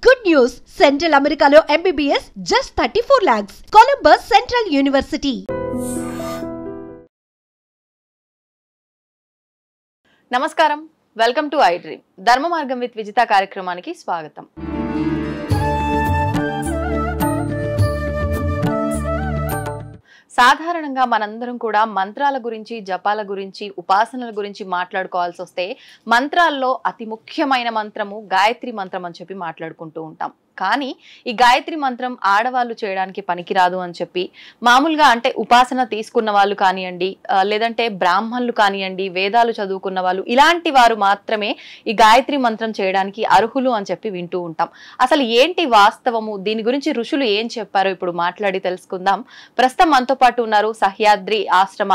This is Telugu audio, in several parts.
Good news! Central Americano MBBS just 34 lakhs. Columbus Central University. నమస్కారం, వెల్కమ్ టు ఐ డ్రీమ్. ధర్మ మార్గం విత్ విజిత కార్యక్రమానికి స్వాగతం. సాధారణంగా మనందరం కూడా మంత్రాల గురించి, జపాల గురించి, ఉపాసనల గురించి మాట్లాడుకోవాల్సి వస్తే మంత్రాల్లో అతి ముఖ్యమైన మంత్రము గాయత్రి మంత్రం అని చెప్పి మాట్లాడుకుంటూ ఉంటాం. కానీ ఈ గాయత్రి మంత్రం ఆడవాళ్ళు చేయడానికి పనికిరాదు అని చెప్పి మామూలుగా అంటే ఉపాసన తీసుకున్న వాళ్ళు కానివ్వండి, లేదంటే బ్రాహ్మణులు కానివ్వండి, వేదాలు చదువుకున్న వాళ్ళు, ఇలాంటి వారు మాత్రమే ఈ గాయత్రి మంత్రం చేయడానికి అర్హులు అని చెప్పి వింటూ ఉంటాం. అసలు ఏంటి వాస్తవము, దీని గురించి ఋషులు ఏం చెప్పారో ఇప్పుడు మాట్లాడి తెలుసుకుందాం. ప్రస్తుతం మనతో పాటు ఉన్నారు సహ్యాద్రి ఆశ్రమ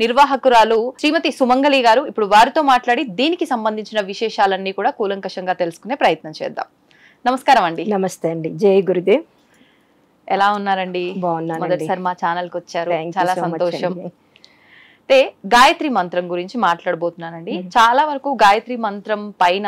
నిర్వాహకురాలు శ్రీమతి సుమంగళి గారు. ఇప్పుడు వారితో మాట్లాడి దీనికి సంబంధించిన విశేషాలన్నీ కూడా కూలంకషంగా తెలుసుకునే ప్రయత్నం చేద్దాం. నమస్కారం అండి. నమస్తే అండి. జై గురుదేవ్. ఎలా ఉన్నారండి? బాగున్నాను. మొదటిసారి మా ఛానల్ కి వచ్చారు, చాలా సంతోషం. అంటే గాయత్రి మంత్రం గురించి మాట్లాడబోతున్నానండి. చాలా వరకు గాయత్రి మంత్రం పైన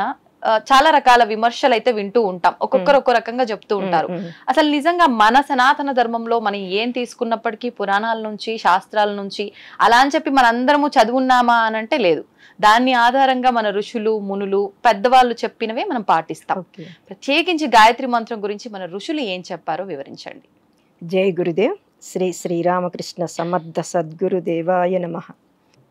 చాలా రకాల విమర్శలు అయితే వింటూ ఉంటాం. ఒక్కొక్కరు ఒక్కో రకంగా చెప్తూ ఉంటారు. అసలు నిజంగా మన సనాతన ధర్మంలో మనం ఏం తీసుకున్నప్పటికీ పురాణాల నుంచి, శాస్త్రాల నుంచి అలా అని చెప్పి మనందరము చదువున్నామా అని అంటే లేదు. దాన్ని ఆధారంగా మన ఋషులు, మునులు, పెద్దవాళ్ళు చెప్పినవే మనం పాటిస్తాం. ప్రత్యేకించి గాయత్రి మంత్రం గురించి మన ఋషులు ఏం చెప్పారో వివరించండి. జై గురుదేవ్. శ్రీ శ్రీరామకృష్ణ సమర్థ సద్గురుదేవాయ నమః.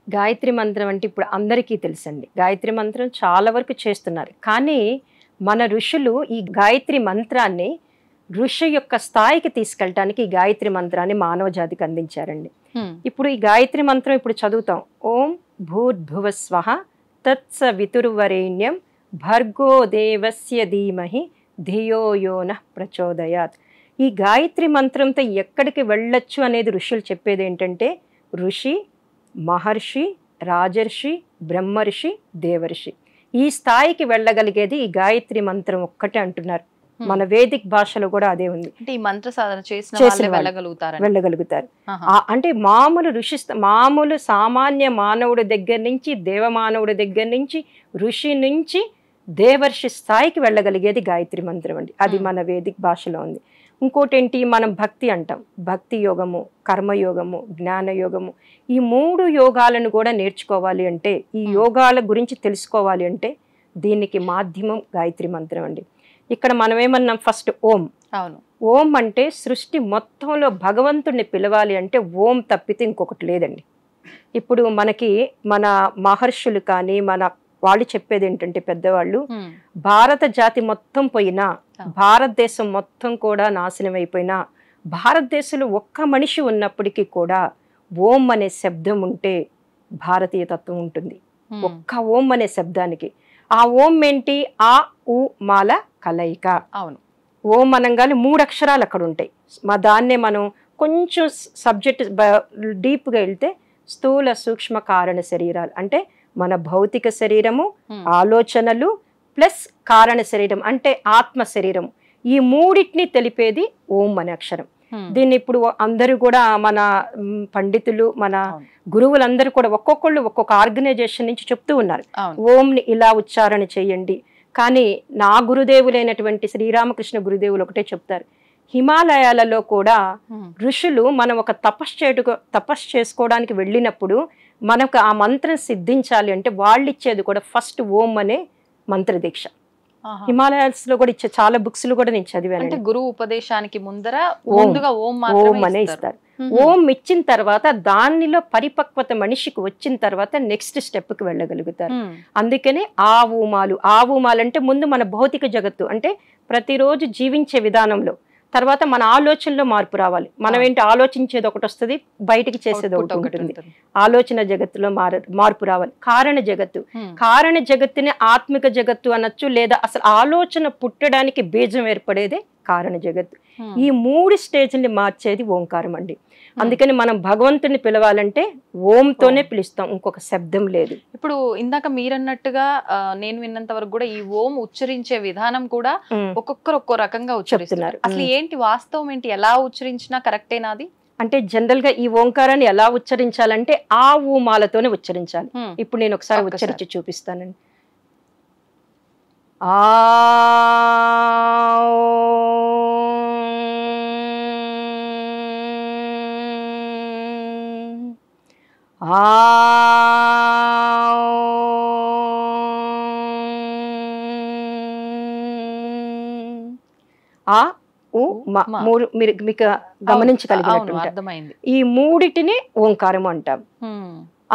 గాయత్రి మంత్రం అంటే ఇప్పుడు అందరికీ తెలుసండి. గాయత్రి మంత్రం చాలా వరకు చేస్తున్నారు. కానీ మన ఋషులు ఈ గాయత్రి మంత్రాన్ని ఋషి యొక్క స్థాయికి తీసుకెళ్ళటానికి ఈ గాయత్రి మంత్రాన్ని మానవ జాతికి అందించారండి. ఇప్పుడు ఈ గాయత్రి మంత్రం ఇప్పుడు చదువుతాం. ఓం భూర్భువస్వః తత్సవితుర్వరేణ్యం భర్గో దేవస్య ధీమహి ధియో యో నః ప్రచోదయాత్. ఈ గాయత్రి మంత్రంతో ఎక్కడికి వెళ్ళొచ్చు అనేది ఋషులు చెప్పేది ఏంటంటే, ఋషి, మహర్షి, రాజర్షి, బ్రహ్మర్షి, దేవర్షి, ఈ స్థాయికి వెళ్ళగలిగేది ఈ గాయత్రి మంత్రం ఒక్కటే అంటున్నారు. మన వేదిక్ భాషలో కూడా అదే ఉంది. అంటే ఈ మంత్ర సాధన చేసిన వెళ్ళగలుగుతారు. అంటే మామూలు సామాన్య మానవుడి దగ్గర నుంచి, దేవమానవుడి దగ్గర నుంచి, ఋషి నుంచి దేవర్షి స్థాయికి వెళ్ళగలిగేది గాయత్రి మంత్రం అండి. అది మన వేదిక్ భాషలో ఉంది. ఇంకోటి ఏంటి, మనం భక్తి అంటాం. భక్తి యోగము, కర్మయోగము, జ్ఞానయోగము, ఈ 3 యోగాలను కూడా నేర్చుకోవాలి అంటే, ఈ యోగాల గురించి తెలుసుకోవాలి అంటే దీనికి మాధ్యమం గాయత్రి మంత్రం అండి. ఇక్కడ మనం ఏమన్నాం, ఫస్ట్ ఓం. అవును. ఓం అంటే సృష్టి మొత్తంలో భగవంతుడిని పిలవాలి అంటే ఓం తప్పితే ఇంకొకటి లేదండి. ఇప్పుడు మనకి మన మహర్షులు కానీ మన వాళ్ళు చెప్పేది ఏంటంటే, పెద్దవాళ్ళు, భారత జాతి మొత్తం పోయినా, భారతదేశం మొత్తం కూడా నాశనం అయిపోయినా, భారతదేశంలో ఒక్క మనిషి ఉన్నప్పటికీ కూడా ఓం అనే శబ్దం ఉంటే భారతీయ తత్వం ఉంటుంది. ఒక్క ఓం అనే శబ్దానికి. ఆ ఓం ఏంటి, ఆ ఉ మాల కలయిక. అవును. ఓం అనగానే 3 అక్షరాలు అక్కడ ఉంటాయి. దాన్నే మనం కొంచెం సబ్జెక్ట్ డీప్గా వెళ్తే స్థూల సూక్ష్మ కారణ శరీరాలు అంటే మన భౌతిక శరీరము, ఆలోచనలు ప్లస్ కారణ శరీరం అంటే ఆత్మ శరీరం, ఈ 3టిని తెలిపేది ఓం అనే అక్షరం. దీన్ని ఇప్పుడు అందరూ కూడా మన పండితులు, మన గురువులందరూ కూడా ఒక్కొక్కళ్ళు ఒక్కొక్క ఆర్గనైజేషన్ నుంచి చెప్తూ ఉన్నారు, ఓంని ఇలా ఉచ్చారణ చేయండి. కానీ నా గురుదేవులైనటువంటి శ్రీరామకృష్ణ గురుదేవులు ఒకటే చెప్తారు, హిమాలయాలలో కూడా ఋషులు మనం ఒక తపస్సు చేసుకోవడానికి వెళ్ళినప్పుడు మనకు ఆ మంత్రం సిద్ధించాలి అంటే వాళ్ళు ఇచ్చేది కూడా ఫస్ట్ ఓం అనే మంత్ర దీక్ష. హిమాలయాస్ లో కూడా ఇచ్చే చాలా బుక్స్ లో కూడా నేను చదివాను. గురువు ఉపదేశానికి ముందర ఓం అనే ఇస్తారు. ఓం ఇచ్చిన తర్వాత దానిలో పరిపక్వత మనిషికి వచ్చిన తర్వాత నెక్స్ట్ స్టెప్ కి వెళ్ళగలుగుతారు. అందుకనే ఆవుమాలు అంటే ముందు మన భౌతిక జగత్తు అంటే ప్రతిరోజు జీవించే విధానంలో, తర్వాత మన ఆలోచనలో మార్పు రావాలి. మనం ఏంటి, ఆలోచించేది ఒకటి వస్తుంది, బయటికి చేసేది ఒకటి ఉంటుంది. ఆలోచన జగత్తులో మార్పు రావాలి. కారణ జగత్తుని ఆత్మిక జగత్తు అనొచ్చు, లేదా అసలు ఆలోచన పుట్టడానికి బీజం ఏర్పడేదే కారణ జగత్తు. ఈ 3 స్టేజ్ని మార్చేది ఓంకారం అండి. అందుకని మనం భగవంతుని పిలవాలంటే ఓంతోనే పిలుస్తాం, ఇంకొక శబ్దం లేదు. ఇప్పుడు ఇందాక మీరన్నట్టుగా నేను విన్నంత వరకు కూడా ఈ ఓం ఉచ్చరించే విధానం కూడా ఒక్కొక్కరు ఒక్కో రకంగా ఉచ్చరిస్తున్నారు. అసలు ఏంటి వాస్తవం ఏంటి, ఎలా ఉచ్చరించినా కరెక్టేనాది? అంటే జనరల్ గా ఈ ఓంకారాన్ని ఎలా ఉచ్చరించాలంటే ఆ ఊమాలతోనే ఉచ్చరించాలి. ఇప్పుడు నేను ఒకసారి ఉచ్చరించి చూపిస్తానండి. ఆ ఆ ఆ ఉ మ మూడు మీరు మీకు గమనించగలిగినట్టుంటారు. అర్థమైంది. ఈ మూడిటిని ఓంకారం అంటాం.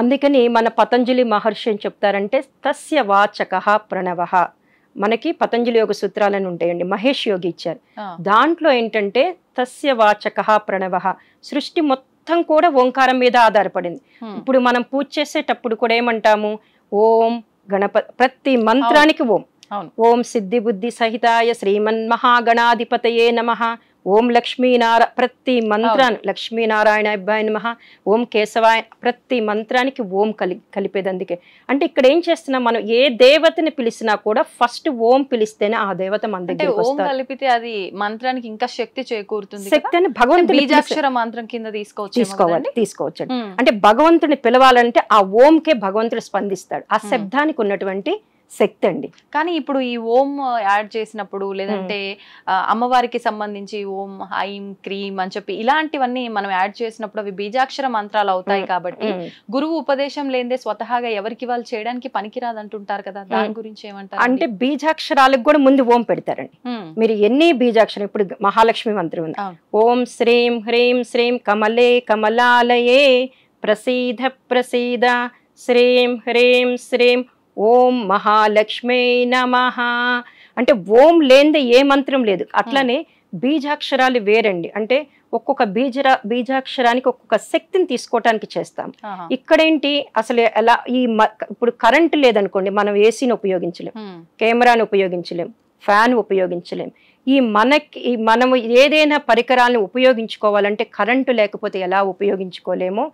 అందుకని మన పతంజలి మహర్షి ఏం చెప్తారంటే తస్య వాచకః ప్రణవః. మనకి పతంజలి యోగ సూత్రాలని ఉంటాయండి, మహేష్ యోగి ఇచ్చారు. దాంట్లో ఏంటంటే తస్య వాచకః ప్రణవః, సృష్టి మొత్తం కూడా ఓంకారం మీద ఆధారపడింది. ఇప్పుడు మనం పూజ చేసేటప్పుడు కూడా ఏమంటాము, ఓం ప్రతి మంత్రానికి ఓం. ఓం సిద్ధి బుద్ధి సహితాయ శ్రీమన్ మహాగణాధిపతయే నమః, ఓం ప్రతి మంత్రాన్ని లక్ష్మీనారాయణ అబ్బాయి నమః, ఓం కేశవాయ, ప్రతి మంత్రానికి ఓం కలిపేది. అందుకే అంటే ఇక్కడ ఏం చేస్తున్నాం, మనం ఏ దేవతని పిలిచినా కూడా ఫస్ట్ ఓం పిలిస్తేనే ఆ దేవత మన దగ్గరికి వస్తారు. కలిపితే అది మంత్రానికి ఇంకా శక్తి చేకూరుతుంది. శక్తి అని భగవంతుని బీజాక్షర మంత్రం కింద తీసుకోవచ్చు. అంటే భగవంతుని పిలవాలంటే ఆ ఓంకే భగవంతుడు స్పందిస్తాడు. ఆ శబ్దానికి ఉన్నటువంటి శక్తి అండి. కానీ ఇప్పుడు ఈ ఓం యాడ్ చేసినప్పుడు లేదంటే అమ్మవారికి సంబంధించి ఓం ఐం క్రీం అని చెప్పి ఇలాంటివన్నీ మనం యాడ్ చేసినప్పుడు అవి బీజాక్షర మంత్రాలు అవుతాయి. కాబట్టి గురువు ఉపదేశం లేదే స్వతహాగా ఎవరికి వాళ్ళు చేయడానికి పనికిరాదు అంటుంటారు కదా, దాని గురించి ఏమంటారు? అంటే బీజాక్షరాలకు కూడా ముందు ఓం పెడతారండి. మీరు ఎన్ని బీజాక్షరం, ఇప్పుడు మహాలక్ష్మి మంత్రం ఉంది, ఓం శ్రీం హ్రీం శ్రీం కమలే కమలాలయే ప్రసీద ప్రసీద శ్రీం హ్రీం శ్రీం ఓం మహాలక్ష్మే నమః. అంటే ఓం లేనిదే ఏ మంత్రం లేదు. అట్లనే బీజాక్షరాలు వేరండి. అంటే ఒక్కొక్క బీజాక్షరానికి ఒక్కొక్క శక్తిని తీసుకోవటానికి చేస్తాం. ఇక్కడేంటి అసలు ఎలా ఇప్పుడు కరెంట్ లేదనుకోండి, మనం ఏసీని ఉపయోగించలేం, కెమెరాని ఉపయోగించలేం, ఫ్యాన్ ఉపయోగించలేం. మనము ఏదైనా పరికరాలను ఉపయోగించుకోవాలంటే కరెంటు లేకపోతే ఎలా ఉపయోగించుకోలేమో,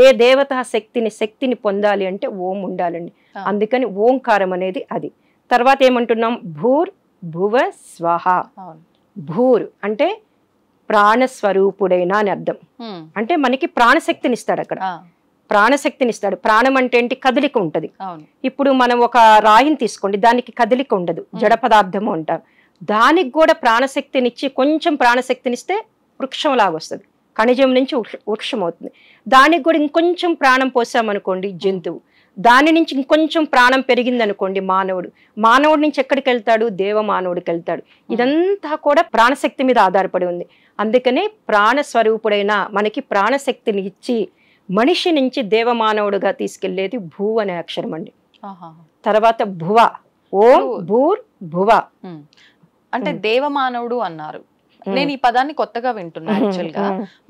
ఏ దేవత శక్తిని పొందాలి అంటే ఓం ఉండాలండి. అందుకని ఓంకారం అనేది అది. తర్వాత ఏమంటున్నాం, భూర్ భువ స్వహ. భూర్ అంటే ప్రాణస్వరూపుడైనా అని అర్థం. అంటే మనకి ప్రాణశక్తిని ఇస్తాడు. అక్కడ ప్రాణశక్తిని ఇస్తాడు. ప్రాణం అంటే ఏంటి, కదలిక ఉంటది. ఇప్పుడు మనం ఒక రాయిని తీసుకోండి, దానికి కదలిక ఉండదు, జడ పదార్థము అంటాం. దానికి కూడా ప్రాణశక్తినిచ్చి కొంచెం ప్రాణశక్తినిస్తే వృక్షం లాగా వస్తుంది, ఖనిజం నుంచి వృక్షం అవుతుంది. దానికి కూడా ఇంకొంచెం ప్రాణం పోసామనుకోండి జంతువు, దాని నుంచి ఇంకొంచెం ప్రాణం పెరిగింది అనుకోండి మానవుడి నుంచి ఎక్కడికి వెళ్తాడు, దేవమానవుడికి వెళ్తాడు. ఇదంతా కూడా ప్రాణశక్తి మీద ఆధారపడి ఉంది. అందుకనే ప్రాణస్వరూపుడైన మనకి ప్రాణశక్తిని ఇచ్చి మనిషి నుంచి దేవమానవుడుగా తీసుకెళ్లేది భూ అనే అక్షరం అండి. తర్వాత భువ, ఓం భూర్ భువ అంటే దేవమానవుడు అన్నారు. నేను ఈ పదాన్ని కొత్తగా వింటున్నా. యాక్చువల్ గా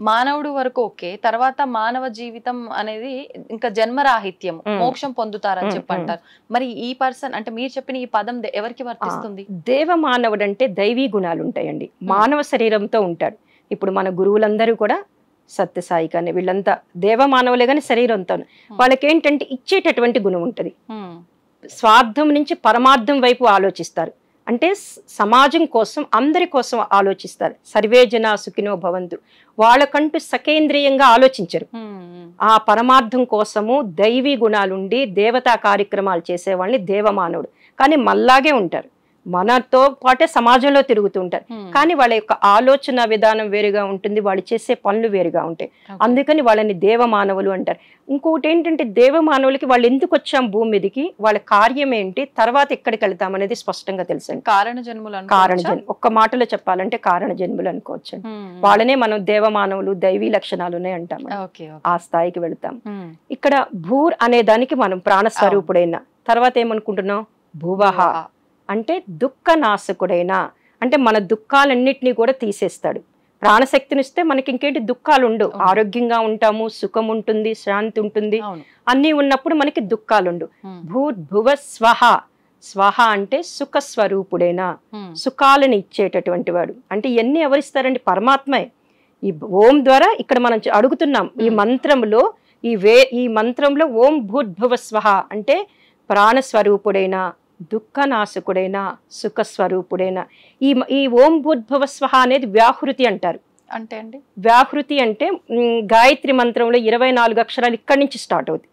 మానవుడు వరకు ఓకే, తర్వాత మానవ జీవితం అనేది ఇంకా జన్మరాహిత్యం, మోక్షం పొందుతారని చెప్పి అంటారు. మరి ఈ పర్సన్ అంటే మీరు చెప్పిన ఈ పదం ఎవరికి వర్తిస్తుంది? దేవమానవుడు అంటే దైవీ గుణాలు ఉంటాయండి, మానవ శరీరంతో ఉంటాడు. ఇప్పుడు మన గురువులందరూ కూడా సత్యసాయి కానీ వీళ్ళంతా దేవమానవులే కానీ శరీరంతో, వాళ్ళకి ఏంటంటే ఇచ్చేటటువంటి గుణం ఉంటది. స్వార్థం నుంచి పరమార్థం వైపు ఆలోచిస్తారు. అంటే సమాజం కోసం, అందరి కోసం ఆలోచిస్తారు. సర్వే జనా సుఖినో భవంతు. వాళ్ళకంటూ సకేంద్రియంగా ఆలోచించరు. ఆ పరమార్థం కోసము దైవీ గుణాలుండి దేవతా కార్యక్రమాలు చేసేవాళ్ళని దేవమానవుడు. కానీ మళ్ళాగే ఉంటారు, మనతో పాటే సమాజంలో తిరుగుతూ ఉంటారు. కానీ వాళ్ళ యొక్క ఆలోచన విధానం వేరుగా ఉంటుంది, వాళ్ళు చేసే పనులు వేరుగా ఉంటాయి. అందుకని వాళ్ళని దేవమానవులు అంటారు. ఇంకొకటి ఏంటంటే దేవమానవులకి వాళ్ళు ఎందుకు వచ్చాం భూమి మీదకి, వాళ్ళ కార్యం ఏంటి, తర్వాత ఎక్కడికి వెళ్తాం అనేది స్పష్టంగా తెలుసండి. కారణ జన్ములు, ఒక్క మాటలో చెప్పాలంటే కారణ జన్ములు అనుకోవచ్చు. వాళ్ళనే మనం దేవమానవులు, దైవీ లక్షణాలు ఉన్నాయి అంటాం, ఆ స్థాయికి వెళతాం. ఇక్కడ భూర్ అనే దానికి మనం ప్రాణస్వరూపుడైన. తర్వాత ఏమనుకుంటున్నాం, భువః అంటే దుఃఖనాశకుడైనా, అంటే మన దుఃఖాలన్నిటినీ కూడా తీసేస్తాడు. ప్రాణశక్తినిస్తే మనకి ఇంకేంటి దుఃఖాలు ఉండవు, ఆరోగ్యంగా ఉంటాము, సుఖం ఉంటుంది, శాంతి ఉంటుంది. అన్నీ ఉన్నప్పుడు మనకి దుఃఖాలు ఉండవు. భూర్భువ స్వహ. స్వహ అంటే సుఖ స్వరూపుడైనా, సుఖాలను ఇచ్చేటటువంటి వాడు. అంటే ఇవన్నీ ఎవరిస్తారండి, పరమాత్మే. ఈ ఓం ద్వారా ఇక్కడ మనం అడుగుతున్నాం ఈ మంత్రంలో, ఈ మంత్రంలో ఓం భూర్భువ స్వహ అంటే ప్రాణస్వరూపుడైన, దుఃఖనాశకుడైన, సుఖస్వరూపుడైన. ఈ ఓం భూర్భువ స్వహ అనేది వ్యాహృతి అంటారు. అంటే అండి వ్యాహృతి అంటే గాయత్రి మంత్రంలో 24 అక్షరాలు ఇక్కడి నుంచి స్టార్ట్ అవుతుంది.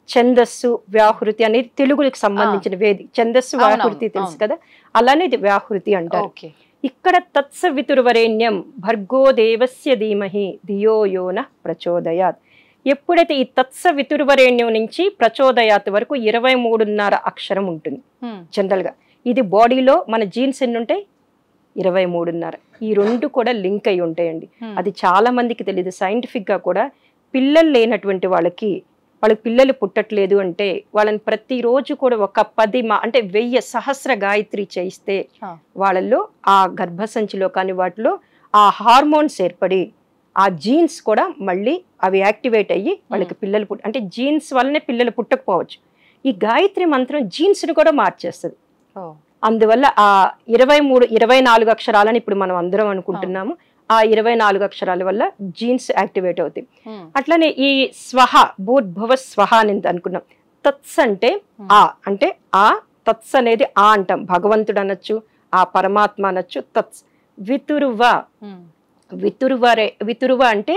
ఛందస్సు వ్యాహృతి అనేది తెలుగుకి సంబంధించిన వేది. ఛందస్సు వ్యాహృతి తెలుసు కదా, అలానే ఇది వ్యాహృతి అంటారు. ఇక్కడ తత్సవితుర్వరేణ్యం భర్గో దేవస్య ధీమహి ధియో యో నః ప్రచోదయాత్. ఎప్పుడైతే ఈ తత్సవితుర్వరేణ్యం నుంచి ప్రచోదయాత్ వరకు 23.5 అక్షరం ఉంటుంది జనరల్గా. ఇది బాడీలో మన జీన్స్ ఎన్ని ఉంటాయి? 23.5. ఈ రెండు కూడా లింక్ అయి ఉంటాయండి. అది చాలా మందికి తెలియదు. సైంటిఫిక్గా కూడా పిల్లలు లేనటువంటి వాళ్ళకి పిల్లలు పుట్టట్లేదు అంటే వాళ్ళని ప్రతిరోజు కూడా ఒక 10 అంటే 1000 సహస్ర గాయత్రి చేయిస్తే వాళ్ళల్లో ఆ గర్భసంచిలో కానీ వాటిలో ఆ హార్మోన్స్ ఏర్పడి ఆ జీన్స్ కూడా మళ్ళీ అవి యాక్టివేట్ అయ్యి వాళ్ళకి పిల్లలు అంటే జీన్స్ వల్లనే పిల్లలు పుట్టకపోవచ్చు. ఈ గాయత్రి మంత్రం జీన్స్ని కూడా మార్చేస్తుంది. అందువల్ల ఆ 24 అక్షరాలని ఇప్పుడు మనం అందరం అనుకుంటున్నాము. ఆ 24 అక్షరాల వల్ల జీన్స్ యాక్టివేట్ అవుతాయి. అట్లనే ఈ స్వహ భూర్భువ స్వహ అని అనుకున్నాం. తత్స్ అంటే ఆ అంటే ఆ తత్స్ అనేది ఆ అంటాం. భగవంతుడు అనొచ్చు, ఆ పరమాత్మ అనొచ్చు. తత్స్ వితురువ వితురువ అంటే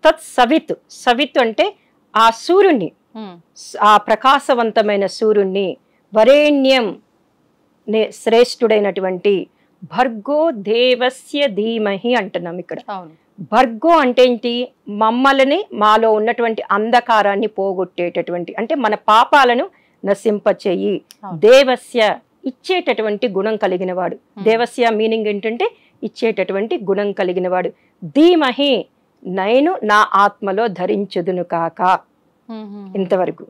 తత్ సవిత్ సవిత్ అంటే ఆ సూర్యుని, ఆ ప్రకాశవంతమైన సూర్యుని, వరేణ్యం శ్రేష్ఠుడైనటువంటి భర్గో దేవస్య ధీమహి అంటున్నాం ఇక్కడ. భర్గో అంటే ఏంటి? మమ్మల్ని మాలో ఉన్నటువంటి అంధకారాన్ని పోగొట్టేటటువంటి అంటే మన పాపాలను నశింపచేయి. దేవస్య ఇచ్చేటటువంటి గుణం కలిగిన వాడు. దేవస్య మీనింగ్ ఏంటంటే ఇచ్చేటటువంటి గుణం కలిగిన వాడు. ధీమహి నేను నా ఆత్మలో ధరించుదును కాక. ఇంతవరకు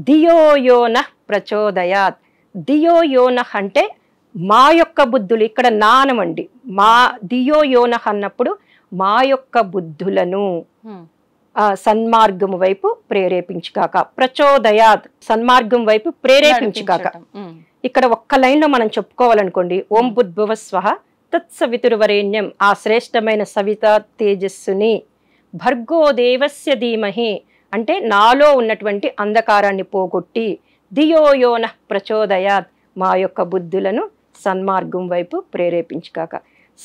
ధియోయోన ప్రచోదయాత్. ధియోయోన అంటే మా యొక్క బుద్ధులు, ఇక్కడ నానమండి. మా ధియోయోన అన్నప్పుడు మా యొక్క బుద్ధులను సన్మార్గము వైపు ప్రేరేపించుకాక. ప్రచోదయాత్ సన్మార్గం వైపు ప్రేరేపించుకాక. ఇక్కడ ఒక్క లైన్ లో మనం చెప్పుకోవాలనుకోండి, ఓం బుద్భువ స్వహ తత్సవితుర్వరేణ్యం, ఆ శ్రేష్టమైన సవిత తేజస్సుని, భర్గో దేవస్య ధీమహి అంటే నాలో ఉన్నటువంటి అంధకారాన్ని పోగొట్టి, ధియోయోన ప్రచోదయాత్ మా యొక్క బుద్ధులను సన్మార్గం వైపు ప్రేరేపించుకాక.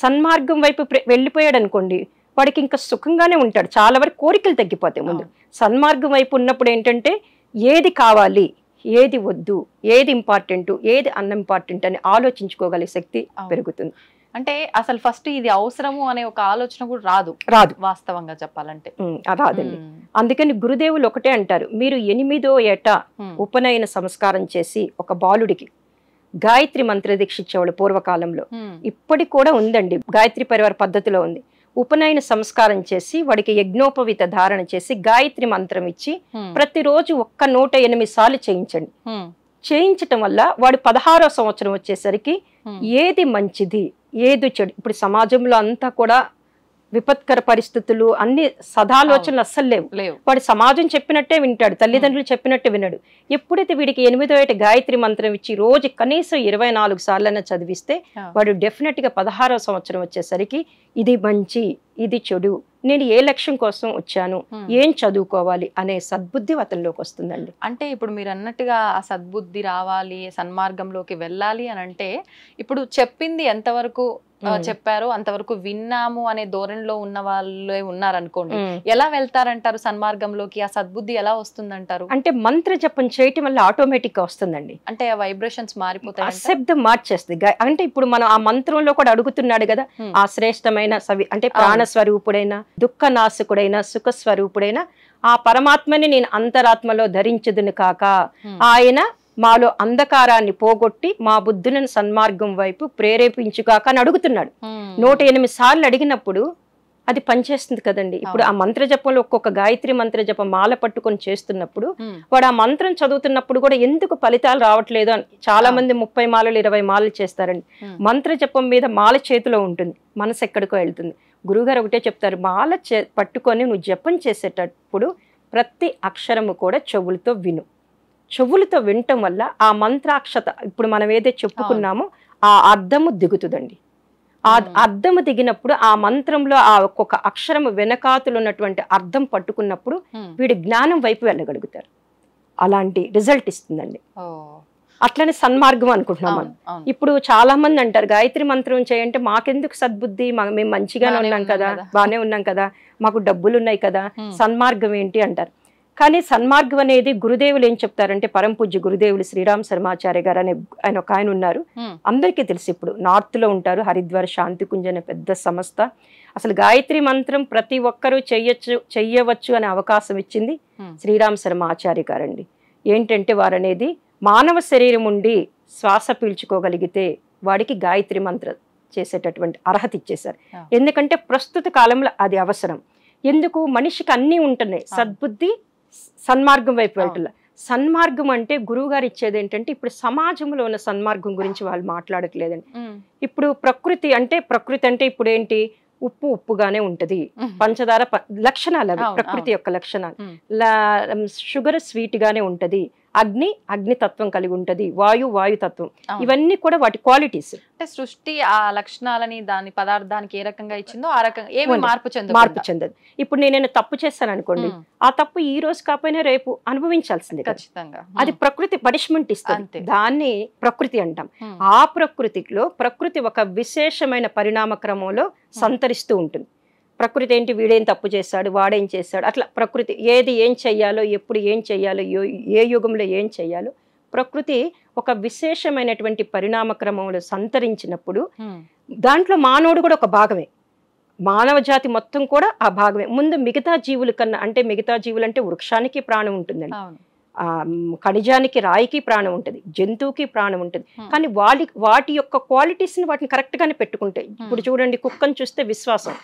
సన్మార్గం వైపు వెళ్ళిపోయాడు అనుకోండి, వాడికి ఇంకా సుఖంగానే ఉంటాడు. చాలా వరకు కోరికలు తగ్గిపోతాయి. ముందు సన్మార్గం వైపు ఉన్నప్పుడు ఏంటంటే ఏది కావాలి, ఏది వద్దు, ఏది ఇంపార్టెంట్, ఏది అన్ఇంపార్టెంట్ అని ఆలోచించుకోగలిగే శక్తి పెరుగుతుంది. అంటే అసలు ఫస్ట్ ఇది అవసరము అనే ఒక ఆలోచన కూడా రాదు వాస్తవంగా చెప్పాలంటే. రాదండి. అందుకని గురుదేవులు ఒకటే అంటారు, మీరు 8వ ఏట ఉపనయన సంస్కారం చేసి ఒక బాలుడికి గాయత్రి మంత్ర దీక్ష ఇచ్చేవాళ్ళు పూర్వకాలంలో. ఇప్పటికి కూడా ఉందండి, గాయత్రి పరివార పద్ధతిలో ఉంది. ఉపనయన సంస్కారం చేసి వాడికి యజ్ఞోపవీత ధారణ చేసి గాయత్రి మంత్రం ఇచ్చి ప్రతిరోజు 108 సార్లు చేయించండి. చేయించటం వల్ల వాడు 16వ సంవత్సరం వచ్చేసరికి ఏది మంచిది, ఏది చెడు. ఇప్పుడు సమాజంలో అంతా కూడా విపత్కర పరిస్థితులు, అన్ని సదాలోచనలు అస్సలు లేవు. వాడు సమాజం చెప్పినట్టే వింటాడు, తల్లిదండ్రులు చెప్పినట్టే వినడు. ఎప్పుడైతే వీడికి 8వ ఏట గాయత్రి మంత్రం ఇచ్చి రోజు కనీసం 24 సార్లైనా చదివిస్తే వాడు డెఫినెట్ గా 16వ సంవత్సరం వచ్చేసరికి ఇది మంచి, ఇది చెడు, నేను ఏ లక్ష్యం కోసం వచ్చాను, ఏం చదువుకోవాలి అనే సద్బుద్ధి అతనిలోకి వస్తుందండి. అంటే ఇప్పుడు మీరు అన్నట్టుగా ఆ సద్బుద్ధి రావాలి, సన్మార్గంలోకి వెళ్ళాలి అని అంటే ఇప్పుడు చెప్పింది ఎంతవరకు చెప్పారు అంతవరకు విన్నాము అనే ధోరణిలో ఉన్న వాళ్ళే ఉన్నారనుకోండి, ఎలా వెళ్తారంటారు సన్మార్గంలోకి? ఆ సద్బుద్ధి ఎలా వస్తుందంటారు? అంటే మంత్ర జపం చేయటం వల్ల ఆటోమేటిక్ గా వస్తుందండి. అంటే ఆ వైబ్రేషన్స్ మారిపోతాయి, శబ్దం మార్చేస్తుంది. అంటే ఇప్పుడు మనం ఆ మంత్రంలో కూడా అడుగుతున్నాడు కదా, ఆ శ్రేష్టమైన అంటే ప్రాణస్వరూపుడైన, దుఃఖ నాశకుడైన, సుఖ స్వరూపుడైన ఆ పరమాత్మని నేను అంతరాత్మలో ధరించుదును కాక, ఆయన మాలో అంధకారాన్ని పోగొట్టి మా బుద్ధులను సన్మార్గం వైపు ప్రేరేపించుకాక అని అడుగుతున్నాడు. 108 సార్లు అడిగినప్పుడు అది పనిచేస్తుంది కదండి. ఇప్పుడు ఆ మంత్ర జపంలో ఒక్కొక్క గాయత్రి మంత్ర జపం మాల పట్టుకొని చేస్తున్నప్పుడు వాడు ఆ మంత్రం చదువుతున్నప్పుడు కూడా ఎందుకు ఫలితాలు రావట్లేదు అని చాలా మంది 30 మాలలు 20 మాలలు చేస్తారండి. మంత్ర జపం మీద మాల చేతిలో ఉంటుంది, మనసు ఎక్కడికో వెళ్తుంది. గురువుగారు ఒకటే చెప్తారు, మాల పట్టుకొని నువ్వు జపం చేసేటప్పుడు ప్రతి అక్షరము కూడా చెవులతో విను. చెవులతో వినటం వల్ల ఆ మంత్రాక్షత ఇప్పుడు మనం ఏదైతే చెప్పుకున్నామో ఆ అర్థము దిగుతుందండి. ఆ అర్థము దిగినప్పుడు ఆ మంత్రంలో ఆ ఒక్కొక్క అక్షరము వెనకాతులు ఉన్నటువంటి అర్థం పట్టుకున్నప్పుడు వీడి జ్ఞానం వైపు వెళ్ళగలుగుతారు. అలాంటి రిజల్ట్ ఇస్తుందండి. అట్లనే సన్మార్గం అనుకుంటున్నాం మనం. ఇప్పుడు చాలా మంది అంటారు గాయత్రి మంత్రం చేయంటే మాకెందుకు సద్బుద్ధి, మేము మంచిగానే ఉన్నాం కదా, బాగానే ఉన్నాం కదా, మాకు డబ్బులు ఉన్నాయి కదా, సన్మార్గం ఏంటి అంటారు. కానీ సన్మార్గం అనేది గురుదేవులు ఏం చెప్తారంటే, పరమ పూజ్య గురుదేవులు శ్రీరామ్ శర్మాచార్య గారు అనే ఆయన ఒక ఆయన ఉన్నారు. అందరికీ తెలుసు, ఇప్పుడు నార్త్ లో ఉంటారు, హరిద్వార్ శాంతికుంజ్ అనే పెద్ద సంస్థ. అసలు గాయత్రి మంత్రం ప్రతి ఒక్కరూ చెయ్యవచ్చు అనే అవకాశం ఇచ్చింది శ్రీరామ్ శర్మాచార్య గారండి. ఏంటంటే వారు అనేది మానవ శరీరం ఉండి శ్వాస పీల్చుకోగలిగితే వాడికి గాయత్రి మంత్రం చేసేటటువంటి అర్హత ఇచ్చేశారు. ఎందుకంటే ప్రస్తుత కాలంలో అది అవసరం. ఎందుకు, మనిషికి అన్నీ ఉంటున్నాయి, సద్బుద్ధి సన్మార్గం వైపు వెళ్ళట్ల. సన్మార్గం అంటే గురువు గారు ఇచ్చేది ఏంటంటే, ఇప్పుడు సమాజంలో ఉన్న సన్మార్గం గురించి వాళ్ళు మాట్లాడట్లేదండి. ఇప్పుడు ప్రకృతి అంటే ఇప్పుడు ఏంటి, ఉప్పు ఉప్పుగానే ఉంటది, పంచదార లక్షణాలు అవి ప్రకృతి యొక్క లక్షణాలు. షుగర్ స్వీట్ గానే ఉంటది, అగ్ని అగ్నితత్వం కలిగి ఉంటది, వాయుతత్వం, ఇవన్నీ కూడా వాటి క్వాలిటీస్. అంటే సృష్టి ఆ లక్షణాలని దాని పదార్థానికి ఏ రకంగా ఇచ్చిందో ఆ రకంగా ఏమి మార్పు చెందదు. ఇప్పుడు నేను తప్పు చేస్తాను అనుకోండి, ఆ తప్పు ఈ రోజు కాకపోయినా రేపు అనుభవించాల్సిందే ఖచ్చితంగా. అది ప్రకృతి పనిష్మెంట్ ఇస్తుంది, దాన్ని ప్రకృతి అంటాం. ఆ ప్రకృతిలో ప్రకృతి ఒక విశేషమైన పరిణామ క్రమంలో సంతరిస్తూ ఉంటుంది. ప్రకృతి ఏంటి, వీడేం తప్పు చేశాడు, వాడేం చేశాడు, అట్లా ప్రకృతి ఏది ఏం చెయ్యాలో, ఎప్పుడు ఏం చెయ్యాలో, ఏ యుగంలో ఏం చెయ్యాలో ప్రకృతి ఒక విశేషమైనటువంటి పరిణామ క్రమంలో సంతరించినప్పుడు దాంట్లో మానవుడు కూడా ఒక భాగమే, మానవ జాతి మొత్తం కూడా ఆ భాగమే. ముందు మిగతా జీవుల కన్నా, అంటే మిగతా జీవులు అంటే వృక్షానికి ప్రాణం ఉంటుందండి, ఖనిజానికి రాయికి ప్రాణం ఉంటుంది, జంతువుకి ప్రాణం ఉంటుంది. కానీ వాటి యొక్క క్వాలిటీస్ ని వాటిని కరెక్ట్ గానే పెట్టుకుంటాయి. ఇప్పుడు చూడండి, కుక్కను చూస్తే విశ్వాసం,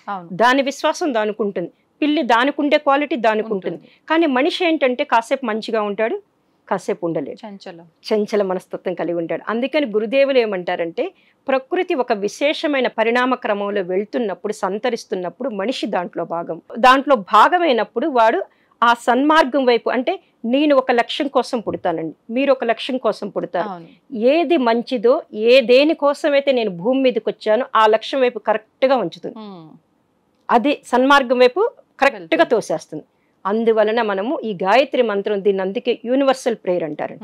దాని విశ్వాసం దానికి ఉంటుంది, పిల్లి దానికి ఉండే క్వాలిటీ దానికి ఉంటుంది. కానీ మనిషి ఏంటంటే కాసేపు మంచిగా ఉంటాడు, కాసేపు ఉండలేడు, చంచల మనస్తత్వం కలిగి ఉంటాడు. అందుకని గురుదేవులు ఏమంటారంటే, ప్రకృతి ఒక విశేషమైన పరిణామ క్రమంలో వెళ్తున్నప్పుడు, సంతరిస్తున్నప్పుడు మనిషి దాంట్లో భాగమైనప్పుడు వాడు ఆ సన్మార్గం వైపు, అంటే నేను ఒక లక్ష్యం కోసం పుడతానండి, మీరు ఒక లక్ష్యం కోసం పుడతారు, ఏది మంచిదో దేనికోసమైతే నేను భూమి మీదకి వచ్చానో ఆ లక్ష్యం వైపు కరెక్ట్ గా ఉంచుతుంది, అది సన్మార్గం వైపు కరెక్ట్ గా తోసేస్తుంది. అందువలన మనము ఈ గాయత్రి మంత్రం, దీన్ని అందుకే యూనివర్సల్ ప్రేయర్ అంటారు,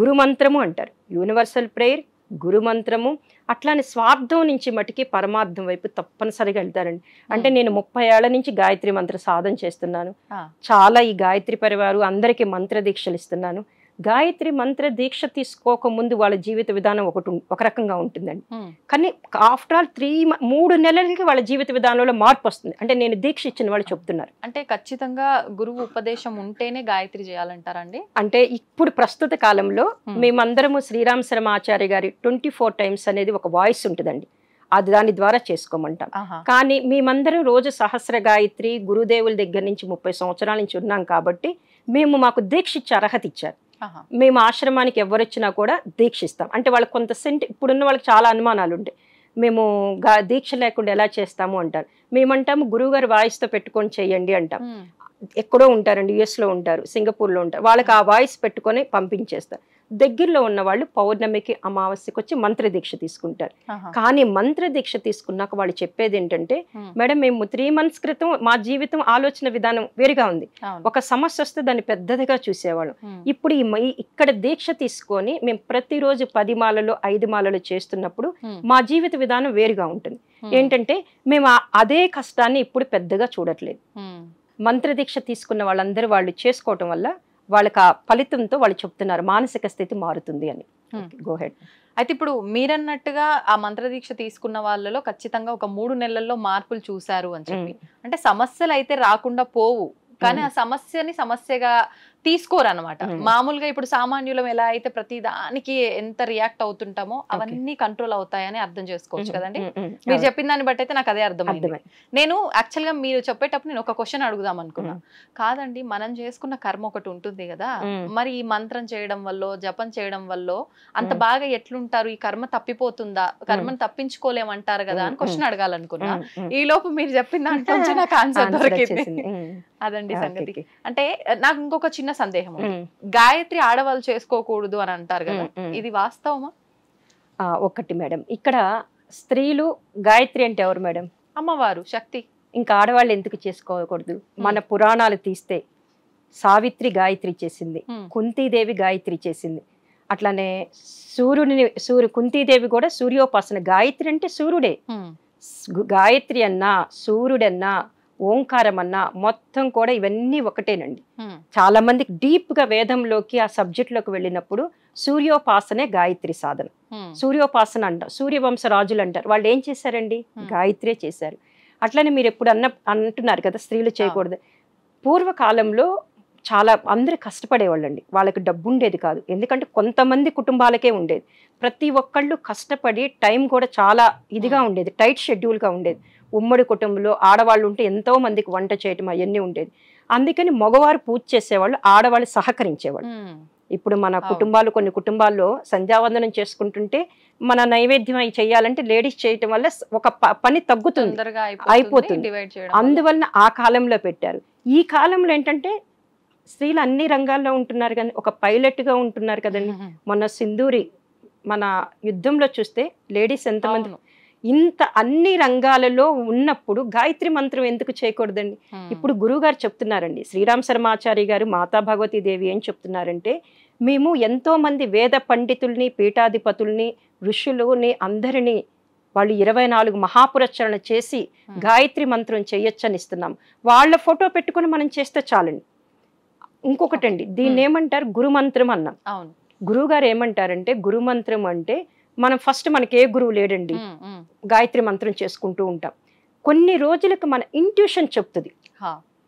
గురు మంత్రము అంటారు. యూనివర్సల్ ప్రేయర్, గురు మంత్రము, అట్లానే స్వార్థం నుంచి మటుకి పరమార్థం వైపు తప్పనిసరిగా వెళ్తారండి. అంటే నేను 30 ఏళ్ల నుంచి గాయత్రి మంత్ర సాధన చేస్తున్నాను, చాలా ఈ గాయత్రి పరివారు అందరికీ మంత్ర దీక్షలు ఇస్తున్నాను. గాయత్రి మంత్ర దీక్ష తీసుకోక ముందు వాళ్ళ జీవిత విధానం ఒక రకంగా ఉంటుందండి. కానీ ఆఫ్టర్ ఆల్ 3 నెలలకి వాళ్ళ జీవిత విధానంలో మార్పు వస్తుంది. అంటే నేను దీక్ష ఇచ్చిన వాళ్ళు చెప్తున్నారు. అంటే ఖచ్చితంగా గురువు ఉపదేశం ఉంటేనే గాయత్రి చేయాలంటారండి? అంటే ఇప్పుడు ప్రస్తుత కాలంలో మేమందరము శ్రీరామ్ శర్మాచార్య గారి 24 టైమ్స్ అనేది ఒక వాయిస్ ఉంటుందండి, అది దాని ద్వారా చేసుకోమంటాం. కానీ మేమందరం రోజు సహస్ర గాయత్రి గురుదేవుల దగ్గర నుంచి 30 సంవత్సరాల నుంచి ఉన్నాం కాబట్టి మాకు దీక్ష ఇచ్చే అర్హత ఇచ్చారు. మేము ఆశ్రమానికి ఎవరొచ్చినా కూడా దీక్షిస్తాం. అంటే వాళ్ళకి కొంత ఇప్పుడున్న వాళ్ళకి చాలా అనుమానాలు ఉంటాయి, మేము దీక్ష లేకుండా ఎలా చేస్తాము అంటారు. మేమంటాము గురువుగారు వాయిస్తో పెట్టుకొని చెయ్యండి అంటాం. ఎక్కడో ఉంటారండి, US లో ఉంటారు, సింగపూర్లో ఉంటారు, వాళ్ళకి ఆ వాయిస్ పెట్టుకొని పంపించేస్తారు. దగ్గరలో ఉన్న వాళ్ళు పౌర్ణమికి అమావాస్యకి వచ్చి మంత్ర దీక్ష తీసుకుంటారు. కానీ మంత్ర దీక్ష తీసుకున్నాక వాళ్ళు చెప్పేది ఏంటంటే, మేడం మేము 3 months క్రితం మా జీవితం ఆలోచన విధానం వేరుగా ఉంది, ఒక సమస్య వస్తే దాన్ని పెద్దదిగా చూసేవాళ్ళం, ఇప్పుడు ఇక్కడ దీక్ష తీసుకొని మేము ప్రతిరోజు 10 మాలలు 5 మాలలు చేస్తున్నప్పుడు మా జీవిత విధానం వేరుగా ఉంటుంది. ఏంటంటే మేము అదే కష్టాన్ని ఇప్పుడు పెద్దగా చూడట్లేదు. మంత్ర దీక్ష తీసుకున్న వాళ్ళందరూ వాళ్ళు చేసుకోవటం వల్ల వాళ్ళకి ఆ ఫలితంతో వాళ్ళు చెప్తున్నారు మానసిక స్థితి మారుతుంది అని. Go head. అయితే ఇప్పుడు మీరన్నట్టుగా ఆ మంత్ర దీక్ష తీసుకున్న వాళ్ళలో ఖచ్చితంగా ఒక 3 నెలల్లో మార్పులు చూశారు అని చెప్పి, అంటే సమస్యలు అయితే రాకుండా పోవు, కానీ ఆ సమస్యని సమస్యగా తీసుకోరు అనమాట. మామూలుగా ఇప్పుడు సామాన్యులం ఎలా అయితే ప్రతి దానికి ఎంత రియాక్ట్ అవుతుంటామో అవన్నీ కంట్రోల్ అవుతాయని అర్థం చేసుకోవచ్చు కదండి. మీరు చెప్పిన దాన్ని బట్టి అయితే నాకు అదే అర్థమైంది. నేను యాక్చువల్ గా మీరు చెప్పేటప్పుడు నేను ఒక క్వశ్చన్ అడుగుదాం అనుకున్నా. కాదండి, మనం చేసుకున్న కర్మ ఒకటి ఉంటుంది కదా, మరి ఈ మంత్రం చేయడం వల్ల జపం చేయడం వల్ల అంత బాగా ఎట్లుంటారు, ఈ కర్మ తప్పిపోతుందా, కర్మను తప్పించుకోలేమంటారు కదా అని క్వశ్చన్ అడగాలనుకున్నా. ఈ లోపు మీరు చెప్పిన దాంట్లో నాకు ఆన్సర్ దొరికింది. అదండి సంగతి. అంటే నాకు ఇంకొక చిన్న సందేహం, గాయత్రి ఆడవాళ్ళు చేసుకోకూడదు అని అంటారు కదా, ఇది వాస్తవమా? ఒకటి మేడం, ఇక్కడ స్త్రీలు గాయత్రి అంటే ఎవరు మేడం? అమ్మవారు, శక్తి. ఇంకా ఆడవాళ్ళు ఎందుకు చేసుకోకూడదు? మన పురాణాలు తీస్తే సావిత్రి గాయత్రి చేసింది, కుంతీదేవి గాయత్రి చేసింది, అట్లానే కుంతీదేవి కూడా సూర్యోపాసన. గాయత్రి అంటే సూర్యుడే, గాయత్రి అన్నా సూర్యుడన్నా ఓంకారం అన్నా మొత్తం కూడా ఇవన్నీ ఒకటేనండి. ఉమ్, చాలా మందికి డీప్ గా వేదంలోకి ఆ సబ్జెక్ట్ లోకి వెళ్ళినప్పుడు సూర్యోపాసనే గాయత్రి సాధన. ఉమ్, సూర్యోపాసన అంటారు, సూర్యవంశ రాజులు అంటారు. వాళ్ళు ఏం చేశారండి? గాయత్రే చేశారు. అట్లనే మీరు ఎప్పుడు అంటున్నారు కదా స్త్రీలు చేయకూడదు. పూర్వకాలంలో చాలా అందరూ కష్టపడేవాళ్ళండి. వాళ్ళకి డబ్బు ఉండేది కాదు, ఎందుకంటే కొంతమంది కుటుంబాలకే ఉండేది. ప్రతి ఒక్కళ్ళు కష్టపడి టైం కూడా చాలా ఇదిగా ఉండేది, టైట్ షెడ్యూల్గా ఉండేది. ఉమ్మడి కుటుంబంలో ఆడవాళ్ళు ఉంటే ఎంతో మందికి వంట చేయటం అవన్నీ ఉండేది. అందుకని మగవారు పూజ చేసేవాళ్ళు, ఆడవాళ్ళు సహకరించేవాళ్ళు. ఉమ్, ఇప్పుడు మన కుటుంబాలు, కొన్ని కుటుంబాల్లో సంధ్యావందనం చేసుకుంటుంటే మన నైవేద్యం అవి చేయాలంటే లేడీస్ చేయటం వల్ల ఒక పని తగ్గుతుంది, తొందరగా అయిపోతుంది. డివైడ్ చేయడం అందువలన ఆ కాలంలో పెట్టారు. ఈ కాలంలో ఏంటంటే స్త్రీలు అన్ని రంగాల్లో ఉంటున్నారు, కానీ ఒక పైలట్గా ఉంటున్నారు కదండి. మొన్న సింధూరి మన యుద్ధంలో చూస్తే లేడీస్ ఎంతమంది ఇంత అన్ని రంగాలలో ఉన్నప్పుడు గాయత్రి మంత్రం ఎందుకు చేయకూడదండి? ఇప్పుడు గురువు గారు చెప్తున్నారండి, శ్రీరామ్ శర్మాచారి గారు, మాతా భగవతీ దేవి ఏం చెప్తున్నారంటే, మేము ఎంతో మంది వేద పండితుల్ని, పీఠాధిపతుల్ని, ఋషులని అందరినీ వాళ్ళు 24 మహాపురచరణ చేసి గాయత్రి మంత్రం చేయొచ్చని ఇస్తున్నాం. వాళ్ళ ఫోటో పెట్టుకుని మనం చేస్తే చాలండి. ఇంకొకటండి, దీన్ని ఏమంటారు? గురుమంత్రం అన్నాం. అవును, గురువు గారు ఏమంటారంటే, గురుమంత్రం అంటే మనం ఫస్ట్ మనకి ఏ గురువు లేడండి, గాయత్రి మంత్రం చేసుకుంటూ ఉంటాం. కొన్ని రోజులకు మన ఇంట్యూషన్ చెప్తుంది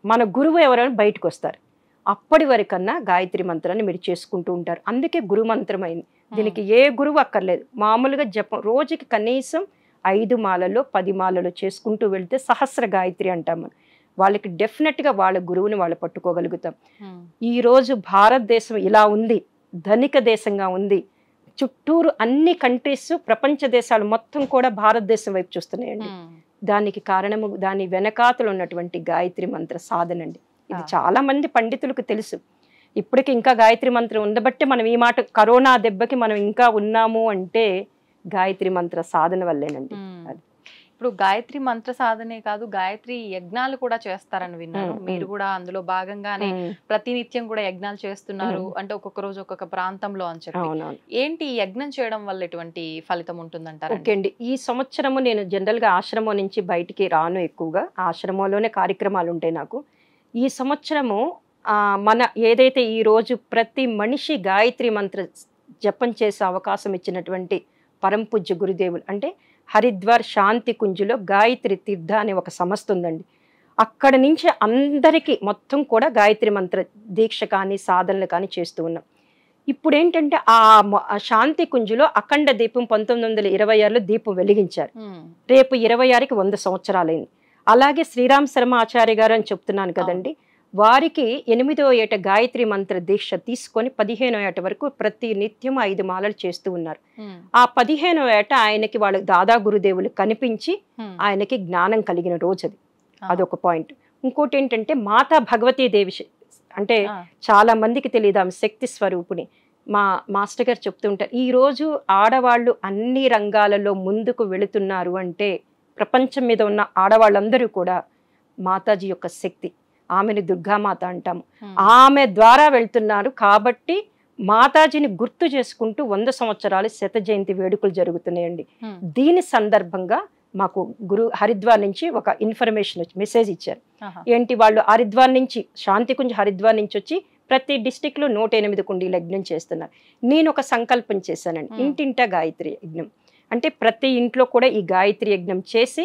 మన గురువు ఎవరైనా బయటకు వస్తారు. అప్పటి వరకన్నా గాయత్రి మంత్రాన్ని మీరు చేసుకుంటూ ఉంటారు. అందుకే గురుమంత్రం అయింది. దీనికి ఏ గురువు అక్కర్లేదు. మామూలుగా జపం రోజుకి కనీసం 5 మాలలో 10 మాలలో చేసుకుంటూ వెళ్తే సహస్ర గాయత్రి అంటాం మనం. వాళ్ళకి డెఫినెట్గా వాళ్ళ గురువుని వాళ్ళు పట్టుకోగలుగుతాం. ఈరోజు భారతదేశం ఇలా ఉంది, ధనిక దేశంగా ఉంది. చుట్టూరు అన్ని కంట్రీస్, ప్రపంచ దేశాలు మొత్తం కూడా భారతదేశం వైపు చూస్తున్నాయండి. దానికి కారణము దాని వెనకాతలు ఉన్నటువంటి గాయత్రి మంత్ర సాధన అండి. ఇది చాలా మంది పండితులకు తెలుసు. ఇప్పటికి ఇంకా గాయత్రి మంత్రం ఉండబట్టే మనం ఈ మాట, కరోనా దెబ్బకి మనం ఇంకా ఉన్నాము అంటే గాయత్రి మంత్ర సాధన వల్లేనండి. ఇప్పుడు గాయత్రి మంత్ర సాధనే కాదు, గాయత్రి యజ్ఞాలు కూడా చేస్తారని విన్నాను. మీరు కూడా అందులో భాగంగానే ప్రతినిత్యం కూడా యజ్ఞాలు చేస్తున్నారు అంటే, ఒక్కొక్క రోజు ఒక్కొక్క ప్రాంతంలో అని చెప్పి. ఏంటి ఈ యజ్ఞం చేయడం వల్ల ఎటువంటి ఫలితం ఉంటుందంటారు? ఓకే అండి, ఈ సంవత్సరము నేను జనరల్ గా ఆశ్రమం నుంచి బయటికి రాను, ఎక్కువగా ఆశ్రమంలోనే కార్యక్రమాలు ఉంటాయి నాకు. ఈ సంవత్సరము మన ఏదైతే ఈ రోజు ప్రతి మనిషి గాయత్రి మంత్ర జపం చేసే అవకాశం ఇచ్చినటువంటి పరంపూజ్య గురుదేవులు అంటే హరిద్వార్ శాంతి కుంజులో గాయత్రి తీర్థ అనే ఒక సంస్థ ఉందండి. అక్కడ నుంచి అందరికీ మొత్తం కూడా గాయత్రి మంత్ర దీక్ష కానీ సాధనలు కానీ చేస్తూ ఉన్నాం. ఇప్పుడు ఏంటంటే ఆ శాంతి కుంజులో అఖండ దీపం 1926లో దీపం వెలిగించారు. రేపు 26కి 100 సంవత్సరాలైంది. అలాగే శ్రీరామ్ శర్మ ఆచార్య గారు అని చెప్తున్నాను కదండి, వారికి 8వ ఏట గాయత్రి మంత్ర దీక్ష తీసుకొని 15వ ఏట వరకు ప్రతి నిత్యం 5 మాలలు చేస్తూ ఉన్నారు. ఆ 15వ ఏట ఆయనకి వాళ్ళ దాదా గురుదేవులు కనిపించి ఆయనకి జ్ఞానం కలిగిన రోజు అది. అదొక పాయింట్. ఇంకోటి ఏంటంటే మాతా భగవతీ దేవి అంటే చాలా మందికి తెలియదు, ఆమె శక్తి స్వరూపుని. మా మాస్టర్ గారు చెప్తుంటారు, ఈ రోజు ఆడవాళ్ళు అన్ని రంగాలలో ముందుకు వెళుతున్నారు అంటే ప్రపంచం మీద ఉన్న ఆడవాళ్ళందరూ కూడా మాతాజీ యొక్క శక్తి, ఆమెను దుర్గామాత అంటాము, ఆమె ద్వారా వెళ్తున్నారు. కాబట్టి మాతాజీని గుర్తు చేసుకుంటూ 100 సంవత్సరాలు శత జయంతి వేడుకలు జరుగుతున్నాయండి. దీని సందర్భంగా మాకు హరిద్వార్ నుంచి ఒక ఇన్ఫర్మేషన్ మెసేజ్ ఇచ్చారు. ఏంటి, వాళ్ళు హరిద్వార్ నుంచి శాంతికుంజ్ హరిద్వార్ నుంచి వచ్చి ప్రతి డిస్టిక్ లో 108 కుండీల యజ్ఞం చేస్తున్నారు. నేను ఒక సంకల్పం చేశానండి, ఇంటింటా గాయత్రి యజ్ఞం అంటే ప్రతి ఇంట్లో కూడా ఈ గాయత్రి యజ్ఞం చేసి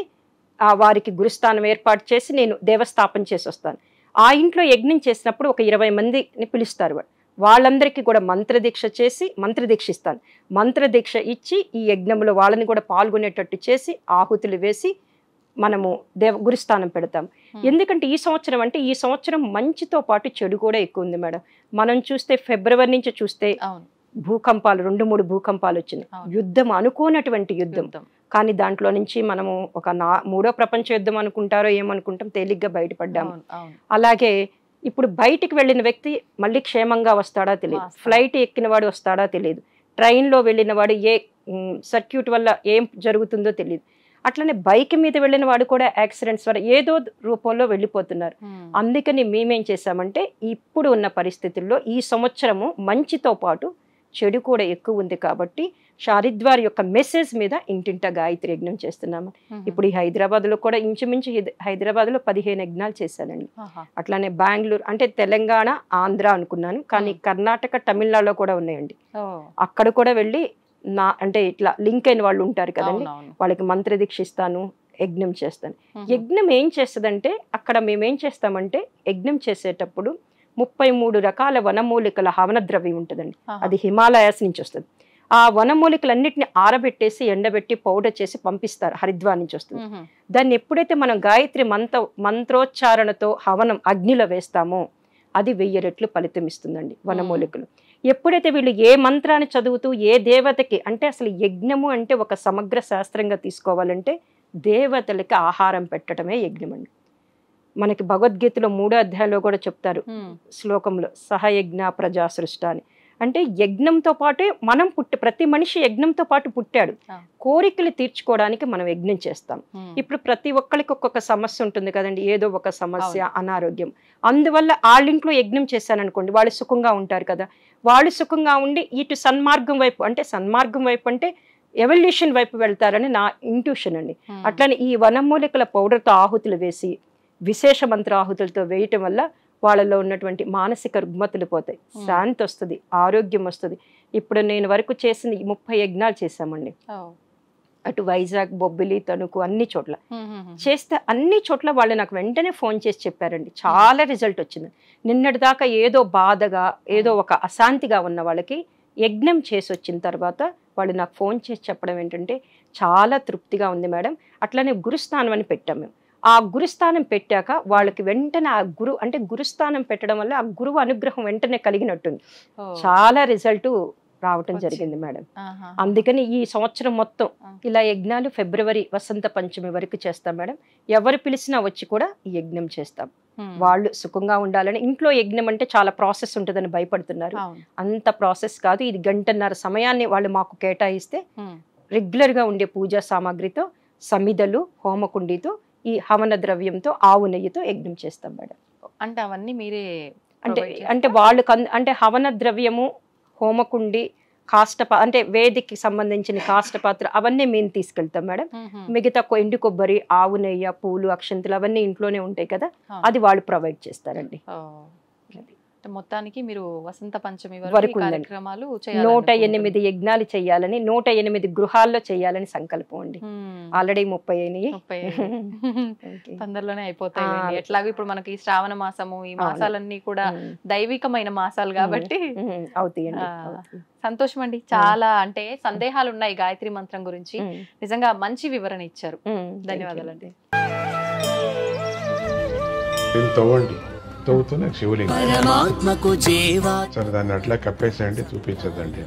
వారికి గురుస్థానం ఏర్పాటు చేసి నేను దేవస్థాపన చేసి వస్తాను. ఆ ఇంట్లో యజ్ఞం చేసినప్పుడు ఒక 20 మందిని పిలుస్తారు. వాళ్ళందరికీ కూడా మంత్రదీక్ష చేసి మంత్రదీక్ష ఇస్తాను. మంత్రదీక్ష ఇచ్చి ఈ యజ్ఞంలో వాళ్ళని కూడా పాల్గొనేటట్టు చేసి ఆహుతులు వేసి మనము గురుస్థానం పెడతాం. ఎందుకంటే ఈ సంవత్సరం అంటే ఈ సంవత్సరం మంచితో పాటు చెడు కూడా ఎక్కువ ఉంది మేడం. మనం చూస్తే ఫిబ్రవరి నుంచి చూస్తే భూకంపాలు 2-3 భూకంపాలు వచ్చినాయి. యుద్ధం, అనుకోనటువంటి యుద్ధం. కానీ దాంట్లో నుంచి మనము ఒక 3వ ప్రపంచ యుద్ధం అనుకుంటారో ఏమనుకుంటాం, తేలిగ్గా బయటపడ్డాము. అలాగే ఇప్పుడు బయటికి వెళ్ళిన వ్యక్తి మళ్ళీ క్షేమంగా వస్తాడా తెలియదు, ఫ్లైట్ ఎక్కిన వాడు వస్తాడా తెలియదు, ట్రైన్లో వెళ్ళిన వాడు ఏ సర్క్యూట్ వల్ల ఏం జరుగుతుందో తెలియదు. అట్లనే బైక్ మీద వెళ్ళిన వాడు కూడా యాక్సిడెంట్స్ వల్ల ఏదో రూపంలో వెళ్ళిపోతున్నారు. అందుకని మేమేం చేసామంటే ఇప్పుడు ఉన్న పరిస్థితుల్లో ఈ సంవత్సరము మంచితో పాటు చెడు కూడా ఎక్కువ ఉంది కాబట్టి హరిద్వార్ యొక్క మెసేజ్ మీద ఇంటింటా గాయత్రి యజ్ఞం చేస్తున్నాము. ఇప్పుడు ఈ హైదరాబాద్లో కూడా ఇంచుమించు హైదరాబాద్లో 15 యజ్ఞాలు చేశానండి. అట్లానే బెంగళూరు అంటే తెలంగాణ, ఆంధ్ర అనుకున్నాను, కానీ కర్ణాటక, తమిళనాడులో కూడా ఉన్నాయండి. అక్కడ కూడా వెళ్ళి అంటే ఇట్లా లింక్ అయిన వాళ్ళు ఉంటారు కదండి, వాళ్ళకి మంత్ర దీక్ష ఇస్తాను, యజ్ఞం చేస్తాను. యజ్ఞం ఏం చేస్తుందంటే అక్కడ మేమేం చేస్తామంటే యజ్ఞం చేసేటప్పుడు 33 రకాల వనమూలికల హవన ద్రవ్యం ఉంటుందండి. అది హిమాలయాస్ నుంచి వస్తుంది. ఆ వనమూలికలన్నిటిని ఆరబెట్టేసి ఎండబెట్టి పౌడర్ చేసి పంపిస్తారు, హరిద్వార్ నుంచి వస్తుంది. దాన్ని ఎప్పుడైతే మనం గాయత్రి మంత్రోచ్చారణతో హవనం అగ్నిలో వేస్తామో అది 1000 రెట్లు ఫలితం ఇస్తుందండి వనమూలికలు. ఎప్పుడైతే వీళ్ళు ఏ మంత్రాన్ని చదువుతూ ఏ దేవతకి, అంటే అసలు యజ్ఞము అంటే ఒక సమగ్ర శాస్త్రంగా తీసుకోవాలంటే దేవతలకి ఆహారం పెట్టడమే యజ్ఞం అండి. మనకి భగవద్గీతలో 3వ అధ్యాయంలో కూడా చెప్తారు శ్లోకంలో, సహయజ్ఞ ప్రజా సృష్ట అని. అంటే యజ్ఞంతో పాటే మనం ప్రతి మనిషి యజ్ఞంతో పాటు పుట్టాడు. కోరికలు తీర్చుకోవడానికి మనం యజ్ఞం చేస్తాం. ఇప్పుడు ప్రతి ఒక్కరికి ఒక్కొక్క సమస్య ఉంటుంది కదండి, ఏదో ఒక సమస్య, అనారోగ్యం. అందువల్ల వాళ్ళింట్లో యజ్ఞం చేశాననుకోండి, వాళ్ళు సుఖంగా ఉంటారు కదా. వాళ్ళు సుఖంగా ఉండి ఇటు సన్మార్గం వైపు, అంటే సన్మార్గం వైపు అంటే ఎవల్యూషన్ వైపు వెళ్తారని నా ఇంట్యూషన్ అండి. అట్లనే ఈ వనమూలికల పౌడర్తో ఆహుతులు వేసి విశేష మంత్ర ఆహుతులతో వేయటం వల్ల వాళ్ళలో ఉన్నటువంటి మానసిక రుగ్మతులు పోతాయి, శాంతి వస్తుంది, ఆరోగ్యం వస్తుంది. ఇప్పుడు నేను వరకు చేసిన 30 యజ్ఞాలు చేశామండి. అటు వైజాగ్, బొబ్బిలి, తణుకు అన్ని చోట్ల చేస్తే అన్ని చోట్ల వాళ్ళు నాకు వెంటనే ఫోన్ చేసి చెప్పారండి, చాలా రిజల్ట్ వచ్చింది. నిన్నటి దాకా ఏదో బాధగా, ఏదో ఒక అశాంతిగా ఉన్న వాళ్ళకి యజ్ఞం చేసి వచ్చిన తర్వాత వాళ్ళు నాకు ఫోన్ చేసి చెప్పడం ఏంటంటే, చాలా తృప్తిగా ఉంది మేడం. అట్లనే గురుస్థానం అని పెట్టాం మేము. ఆ గురుస్థానం పెట్టాక వాళ్ళకి వెంటనే ఆ గురుస్థానం పెట్టడం వల్ల ఆ గురువు అనుగ్రహం వెంటనే కలిగినట్టుంది. చాలా రిజల్ట్ రావటం జరిగింది మేడం. అందుకని ఈ సంవత్సరం మొత్తం ఇలా యజ్ఞాలు ఫిబ్రవరి వసంత పంచమి వరకు చేస్తాం మేడం. ఎవరు పిలిచినా వచ్చి కూడా ఈ యజ్ఞం చేస్తాం. వాళ్ళు సుఖంగా ఉండాలని. ఇంట్లో యజ్ఞం అంటే చాలా ప్రాసెస్ ఉంటుందని భయపడుతున్నారు, అంత ప్రాసెస్ కాదు. ఇది 1.5 గంటల సమయాన్ని వాళ్ళు మాకు కేటాయిస్తే రెగ్యులర్ గా ఉండే పూజా సామాగ్రితో, సమిదలు, హోమకుండితో, ఈ హవన ద్రవ్యంతో, ఆవు నెయ్యితో యజ్ఞం చేస్తాం మేడం. అంటే అవన్నీ మీరే అంటే వాళ్ళు అంటే హవన ద్రవ్యము, హోమకుండి, అంటే వేదికి సంబంధించిన కాష్టపాత్ర అవన్నీ మేము తీసుకెళ్తాం మేడం. మిగతా ఎండు కొబ్బరి, ఆవు నెయ్యి, పూలు, అక్షంతలు అవన్నీ ఇంట్లోనే ఉంటాయి కదా, అది వాళ్ళు ప్రొవైడ్ చేస్తారండి. మొత్తానికి మీరు వసంత పంచమి వరకు కార్యక్రమాలు 108 యజ్ఞాలు చేయాలని, 108 గృహాల్లో చేయాలని సంకల్పం అండి. ఆల్రెడీ 30 అయినాయి, తొందరలోనే అయిపోతాయి. ఎట్లాగో ఇప్పుడు మనకి శ్రావణ మాసము, ఈ మాసాలన్నీ కూడా దైవికమైన మాసాలు కాబట్టి అవుతాయండి. సంతోషం అండి. చాలా అంటే సందేహాలు ఉన్నాయి గాయత్రి మంత్రం గురించి, నిజంగా మంచి వివరణ ఇచ్చారు. ధన్యవాదాలండి. తవ్వుతూనే శివలింగం సరే దాన్ని అట్లా కప్పేసేయండి, చూపించదండి.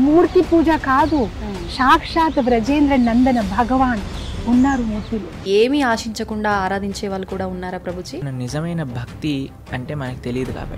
మూర్తి పూజ కాదు, సాక్షాత్ బ్రజేంద్ర నందన భగవాన్ ఉన్నారు మూర్తిలో. ఏమీ ఆశించకుండా ఆరాధించే వాళ్ళు కూడా ఉన్నారా ప్రభుజీ? నిజమైన భక్తి అంటే మనకు తెలియదు కాబట్టి